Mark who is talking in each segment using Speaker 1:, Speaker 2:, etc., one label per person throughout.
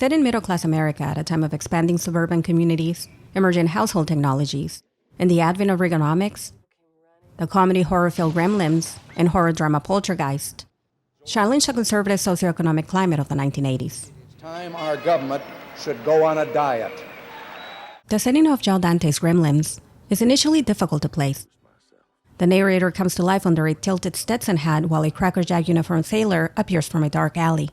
Speaker 1: set in middle-class America at a time of expanding suburban communities, emergent household technologies, and the advent of Reaganomics, the comedy horror film Gremlins and horror drama Poltergeist challenged the conservative socioeconomic climate of the 1980s.
Speaker 2: It's time our government should go on a diet.
Speaker 1: The setting of Joe Dante's Gremlins is initially difficult to place. The narrator comes to life under a tilted Stetson hat while a crackerjack uniformed sailor appears from a dark alley.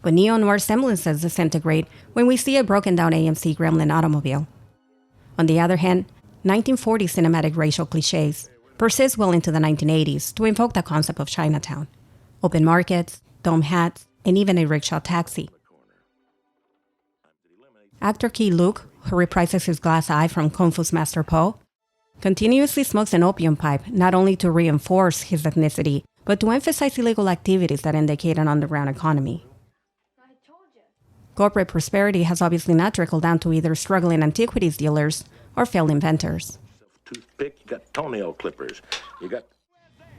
Speaker 1: But neo-noir semblances disintegrate when we see a broken-down AMC Gremlin automobile. On the other hand, 1940 cinematic racial cliches persist well into the 1980s to invoke the concept of Chinatown, open markets, dome hats, and even a rickshaw taxi. Actor Key Luke, who reprises his glass eye from Kung Fu's Master Po, continuously smokes an opium pipe not only to reinforce his ethnicity, but to emphasize illegal activities that indicate an underground economy. Corporate prosperity has obviously not trickled down to either struggling antiquities dealers or failed inventors.
Speaker 3: Toothpick, you got toenail clippers,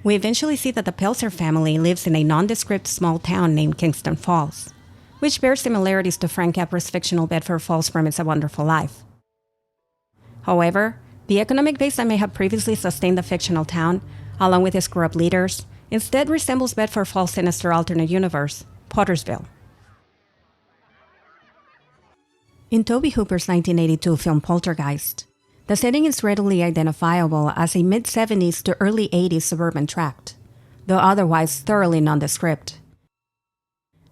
Speaker 1: We eventually see that the Pelzer family lives in a nondescript small town named Kingston Falls, which bears similarities to Frank Capra's fictional Bedford Falls from It's a Wonderful Life. However, the economic base that may have previously sustained the fictional town, along with its corrupt leaders, instead resembles Bedford Falls' sinister alternate universe, Pottersville. In Tobe Hooper's 1982 film Poltergeist, the setting is readily identifiable as a mid-70s to early 80s suburban tract, though otherwise thoroughly nondescript.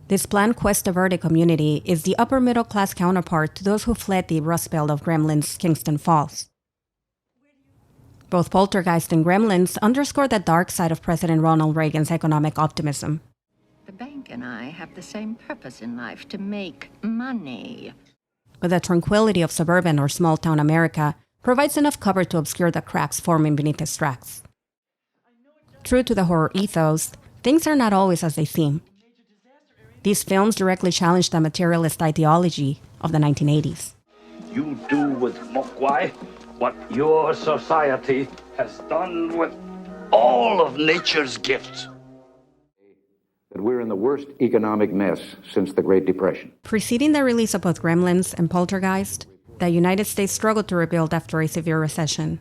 Speaker 1: This planned quest diverted community is the upper-middle-class counterpart to those who fled the Rust Belt of Gremlins' Kingston Falls. Both Poltergeist and Gremlins underscore the dark side of President Ronald Reagan's economic optimism.
Speaker 4: The bank and I have the same purpose in life, to make money.
Speaker 1: But the tranquility of suburban or small-town America provides enough cover to obscure the cracks forming beneath its tracks. True to the horror ethos, things are not always as they seem. These films directly challenge the materialist ideology of the 1980s.
Speaker 5: You do with Mokwai what your society has done with all of nature's gifts.
Speaker 6: That we're in the worst economic mess since the Great Depression.
Speaker 1: Preceding the release of both Gremlins and Poltergeist, the United States struggled to rebuild after a severe recession.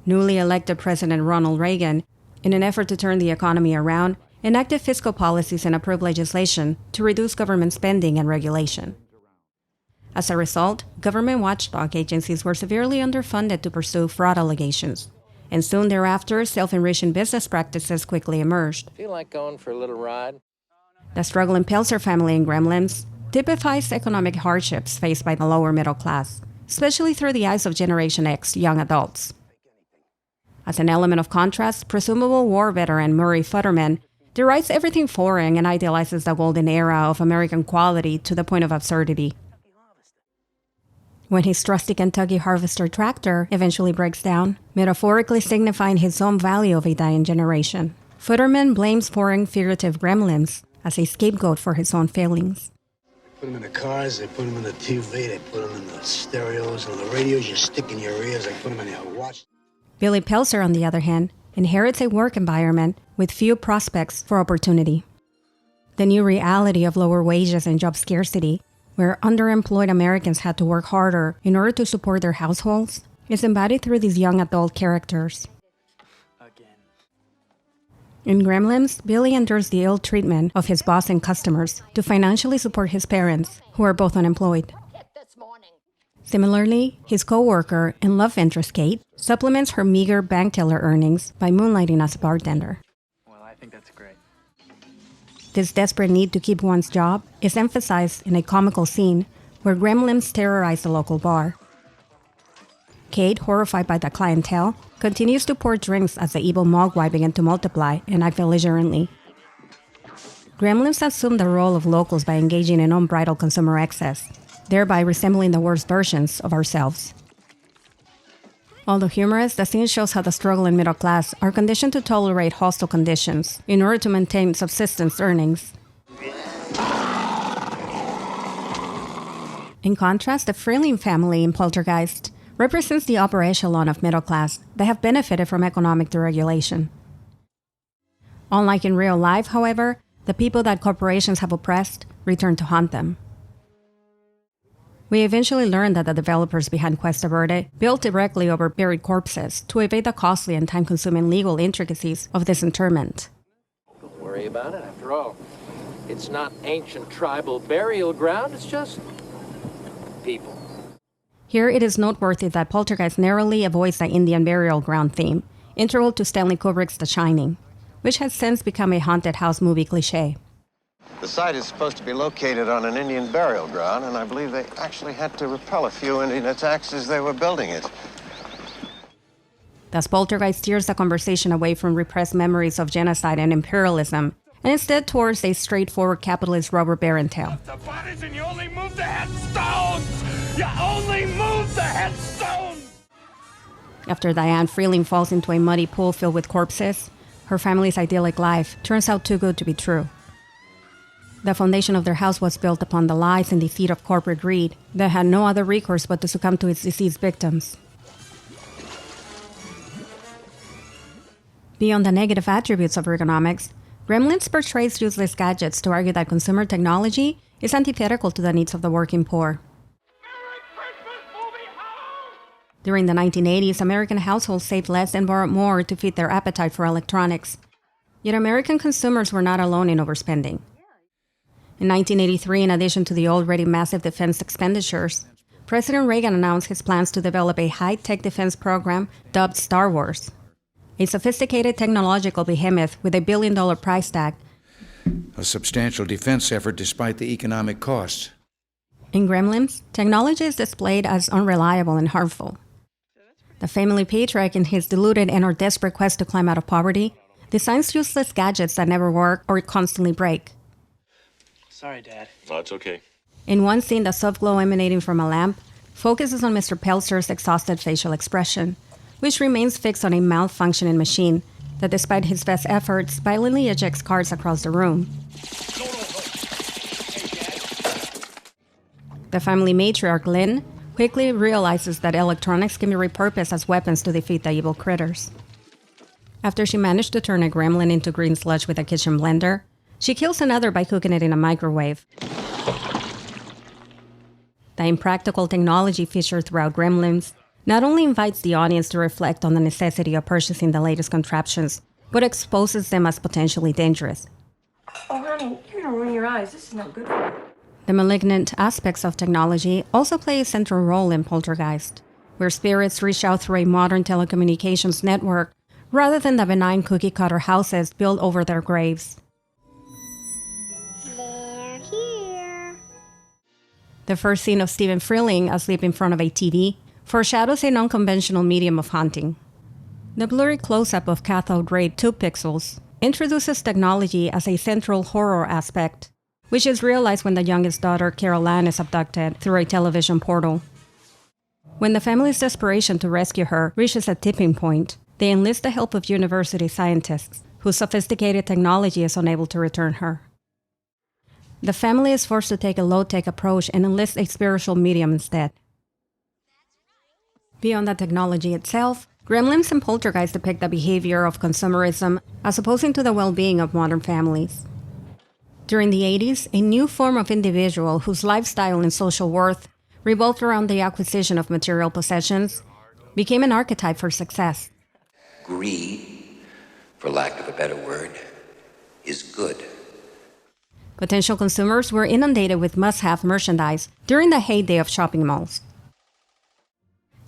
Speaker 1: Newly elected President Ronald Reagan, in an effort to turn the economy around, enacted fiscal policies and approved legislation to reduce government spending and regulation. As a result, government watchdog agencies were severely underfunded to pursue fraud allegations, and soon thereafter, self-enriching business practices quickly emerged.
Speaker 7: Feel like going for a little ride?
Speaker 1: The struggling Pelzer family in Gremlins typifies economic hardships faced by the lower middle class, especially through the eyes of Generation X young adults. As an element of contrast, presumable war veteran Murray Futterman derides everything foreign and idealizes the golden era of American quality to the point of absurdity. When his trusty Kentucky Harvester tractor eventually breaks down, metaphorically signifying his own value of a dying generation, Futterman blames foreign figurative gremlins as a scapegoat for his own failings.
Speaker 8: Put them in the cars, they put them in the TV, they put them in the stereos and the radios you stick in your ears, they put them in your watch.
Speaker 1: Billy Pelzer, on the other hand, inherits a work environment with few prospects for opportunity. The new reality of lower wages and job scarcity, where underemployed Americans had to work harder in order to support their households, is embodied through these young adult characters. In Gremlins, Billy endures the ill treatment of his boss and customers to financially support his parents, who are both unemployed. Similarly, his co-worker and love interest Kate supplements her meager bank teller earnings by moonlighting as a bartender.
Speaker 7: Well, I think that's great.
Speaker 1: This desperate need to keep one's job is emphasized in a comical scene where gremlins terrorize the local bar. Kate, horrified by the clientele, continues to pour drinks as the evil mogwai begin to multiply and act belligerently. Gremlins assume the role of locals by engaging in unbridled consumer excess, thereby resembling the worst versions of ourselves. Although humorous, the scene shows how the struggling middle class are conditioned to tolerate hostile conditions in order to maintain subsistence earnings. In contrast, the Freeling family in Poltergeist represents the upper echelon of middle class that have benefited from economic deregulation. Unlike in real life, however, the people that corporations have oppressed return to haunt them. We eventually learned that the developers behind Cuesta Verde built directly over buried corpses to evade the costly and time-consuming legal intricacies of disinterment.
Speaker 7: Don't worry about it. After all, it's not ancient tribal burial ground. It's just people.
Speaker 1: Here it is noteworthy that Poltergeist narrowly avoids the Indian burial ground theme, integral to Stanley Kubrick's The Shining, which has since become a haunted house movie cliché.
Speaker 9: The site is supposed to be located on an Indian burial ground, and I believe they actually had to repel a few Indian attacks as they were building it.
Speaker 1: Thus, Poltergeist steers the conversation away from repressed memories of genocide and imperialism, and instead towards a straightforward capitalist robber baron tale.
Speaker 10: The bodies and you only move the headstones! You only move the headstones!
Speaker 1: After Diane Freeling falls into a muddy pool filled with corpses, her family's idyllic life turns out too good to be true. The foundation of their house was built upon the lies and deceit of corporate greed that had no other recourse but to succumb to its deceased victims. Beyond the negative attributes of ergonomics, Gremlins portrays useless gadgets to argue that consumer technology is antithetical to the needs of the working poor. During the 1980s, American households saved less and borrowed more to feed their appetite for electronics. Yet American consumers were not alone in overspending. In 1983, in addition to the already massive defense expenditures, President Reagan announced his plans to develop a high-tech defense program dubbed Star Wars, a sophisticated technological behemoth with $1 billion price tag.
Speaker 6: A substantial defense effort despite the economic costs.
Speaker 1: In Gremlins, technology is displayed as unreliable and harmful. The family patriarch, in his deluded and/or desperate quest to climb out of poverty, designs useless gadgets that never work or constantly break.
Speaker 7: Sorry, Dad.
Speaker 3: Oh, it's okay.
Speaker 1: In one scene, the soft glow emanating from a lamp focuses on Mr. Pelzer's exhausted facial expression, which remains fixed on a malfunctioning machine that, despite his best efforts, violently ejects cards across the room. The family matriarch, Lynn, quickly realizes that electronics can be repurposed as weapons to defeat the evil critters. After she managed to turn a gremlin into green sludge with a kitchen blender, she kills another by cooking it in a microwave. The impractical technology featured throughout Gremlins not only invites the audience to reflect on the necessity of purchasing the latest contraptions, but exposes them as potentially dangerous.
Speaker 11: Oh, honey, you're gonna ruin your eyes. This is not good for you.
Speaker 1: The malignant aspects of technology also play a central role in Poltergeist, where spirits reach out through a modern telecommunications network rather than the benign cookie-cutter houses built over their graves. The first scene of Steven Freeling asleep in front of a TV foreshadows a non-conventional medium of hunting. The blurry close-up of cathode ray 2 pixels introduces technology as a central horror aspect, which is realized when the youngest daughter, Carol Ann, is abducted through a television portal. When the family's desperation to rescue her reaches a tipping point, they enlist the help of university scientists, whose sophisticated technology is unable to return her. The family is forced to take a low-tech approach and enlist a spiritual medium instead. Beyond the technology itself, Gremlins and Poltergeist depict the behavior of consumerism as opposing to the well-being of modern families. During the 80s, a new form of individual whose lifestyle and social worth revolved around the acquisition of material possessions became an archetype for success.
Speaker 12: Greed, for lack of a better word, is good.
Speaker 1: Potential consumers were inundated with must-have merchandise during the heyday of shopping malls.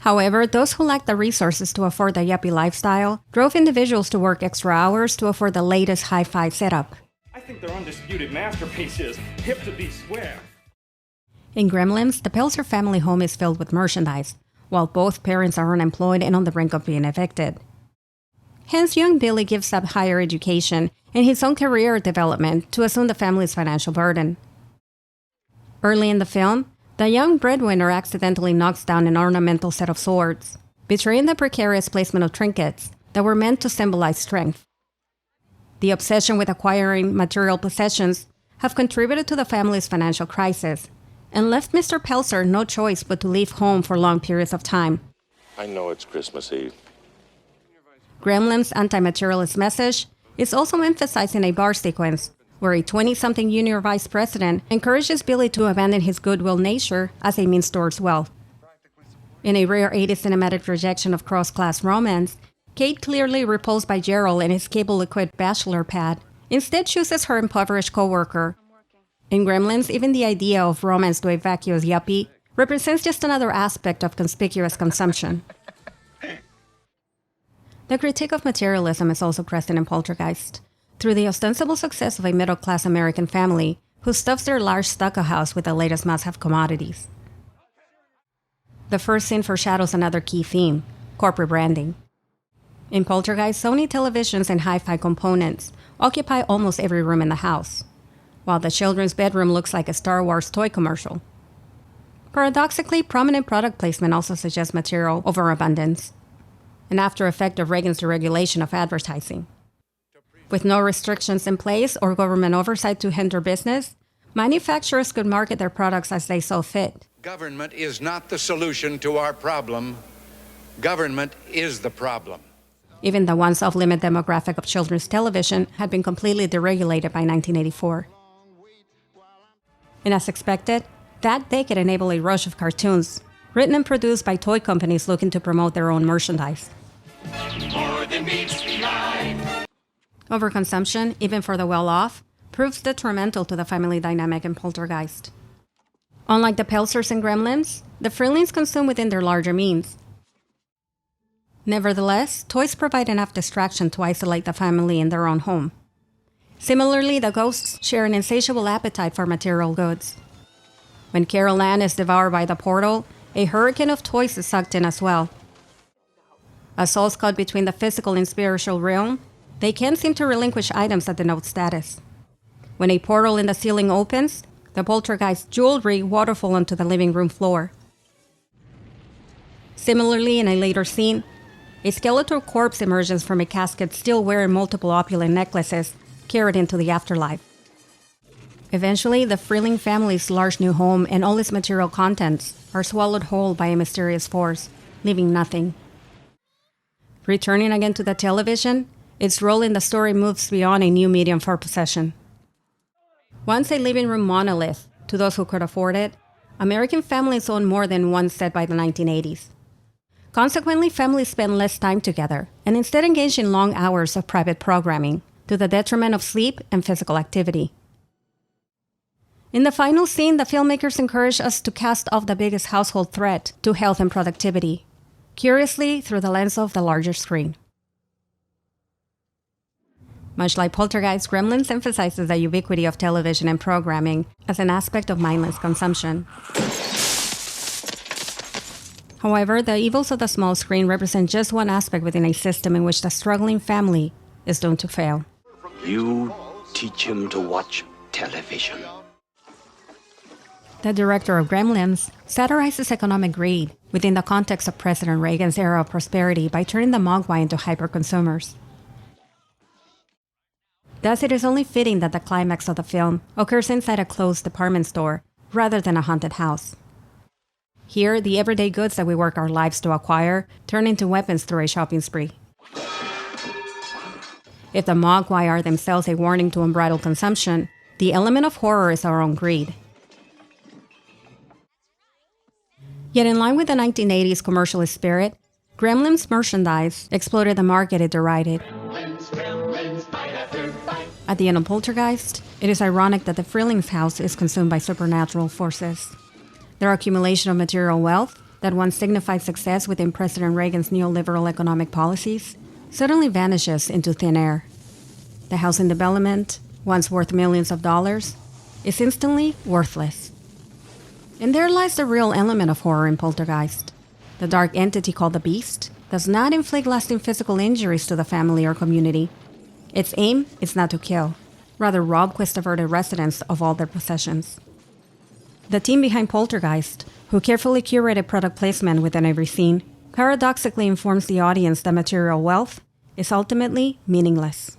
Speaker 1: However, those who lacked the resources to afford the yuppie lifestyle drove individuals to work extra hours to afford the latest hi-fi setup.
Speaker 10: I think their undisputed masterpiece is hip to be square.
Speaker 1: In Gremlins, the Pelzer family home is filled with merchandise, while both parents are unemployed and on the brink of being evicted. Hence, young Billy gives up higher education and his own career development to assume the family's financial burden. Early in the film, the young breadwinner accidentally knocks down an ornamental set of swords, betraying the precarious placement of trinkets that were meant to symbolize strength. The obsession with acquiring material possessions have contributed to the family's financial crisis and left Mr. Pelzer no choice but to leave home for long periods of time.
Speaker 3: I know it's Christmas Eve.
Speaker 1: Gremlins' anti-materialist message is also emphasized in a bar sequence, where a 20-something junior vice president encourages Billy to abandon his goodwill nature as a means towards wealth. In a rare 80s cinematic rejection of cross-class romance, Kate, clearly repulsed by Gerald and his cable-equipped bachelor pad, instead chooses her impoverished co-worker. In Gremlins, even the idea of romance to a vacuous yuppie represents just another aspect of conspicuous consumption. The critique of materialism is also present in Poltergeist, through the ostensible success of a middle-class American family who stuffs their large stucco house with the latest must-have commodities. The first scene foreshadows another key theme, corporate branding. In Poltergeist, Sony televisions and hi-fi components occupy almost every room in the house, while the children's bedroom looks like a Star Wars toy commercial. Paradoxically, prominent product placement also suggests material overabundance, an after effect of Reagan's deregulation of advertising. With no restrictions in place or government oversight to hinder business, manufacturers could market their products as they saw fit.
Speaker 6: Government is not the solution to our problem. Government is the problem.
Speaker 1: Even the once off-limit demographic of children's television had been completely deregulated by 1984. And as expected, that decade enabled a rush of cartoons, written and produced by toy companies looking to promote their own merchandise.
Speaker 10: More than meets the eye.
Speaker 1: Overconsumption, even for the well-off, proves detrimental to the family dynamic in Poltergeist. Unlike the Pelzers and Gremlins, the Freelings consume within their larger means. Nevertheless, toys provide enough distraction to isolate the family in their own home. Similarly, the ghosts share an insatiable appetite for material goods. When Carol Ann is devoured by the portal, a hurricane of toys is sucked in as well. As souls caught between the physical and spiritual realm, they can't seem to relinquish items that denote status. When a portal in the ceiling opens, the poltergeist jewelry waterfall onto the living room floor. Similarly, in a later scene, a skeletal corpse emerges from a casket still wearing multiple opulent necklaces, carried into the afterlife. Eventually, the Freeling family's large new home and all its material contents are swallowed whole by a mysterious force, leaving nothing. Returning again to the television, its role in the story moves beyond a new medium for possession. Once a living room monolith, to those who could afford it, American families owned more than one set by the 1980s. Consequently, families spend less time together and instead engage in long hours of private programming, to the detriment of sleep and physical activity. In the final scene, the filmmakers encourage us to cast off the biggest household threat to health and productivity, curiously through the lens of the larger screen. Much like Poltergeist, Gremlins emphasizes the ubiquity of television and programming as an aspect of mindless consumption. However, the evils of the small screen represent just one aspect within a system in which the struggling family is doomed to fail.
Speaker 13: You teach him to watch television.
Speaker 1: The director of Gremlins satirizes economic greed within the context of President Reagan's era of prosperity by turning the Mogwai into hyper-consumers. Thus, it is only fitting that the climax of the film occurs inside a closed department store rather than a haunted house. Here, the everyday goods that we work our lives to acquire turn into weapons through a shopping spree. If the Mogwai are themselves a warning to unbridled consumption, the element of horror is our own greed. Yet in line with the 1980s commercialist spirit, Gremlins merchandise exploited the market it derided. At the end of Poltergeist, it is ironic that the Freelings' house is consumed by supernatural forces. Their accumulation of material wealth, that once signified success within President Reagan's neoliberal economic policies, suddenly vanishes into thin air. The housing development, once worth millions of dollars, is instantly worthless. And there lies the real element of horror in Poltergeist. The dark entity called the Beast does not inflict lasting physical injuries to the family or community. Its aim is not to kill, rather rob quest-averted residents of all their possessions. The team behind Poltergeist, who carefully curated product placement within every scene, paradoxically informs the audience that material wealth is ultimately meaningless.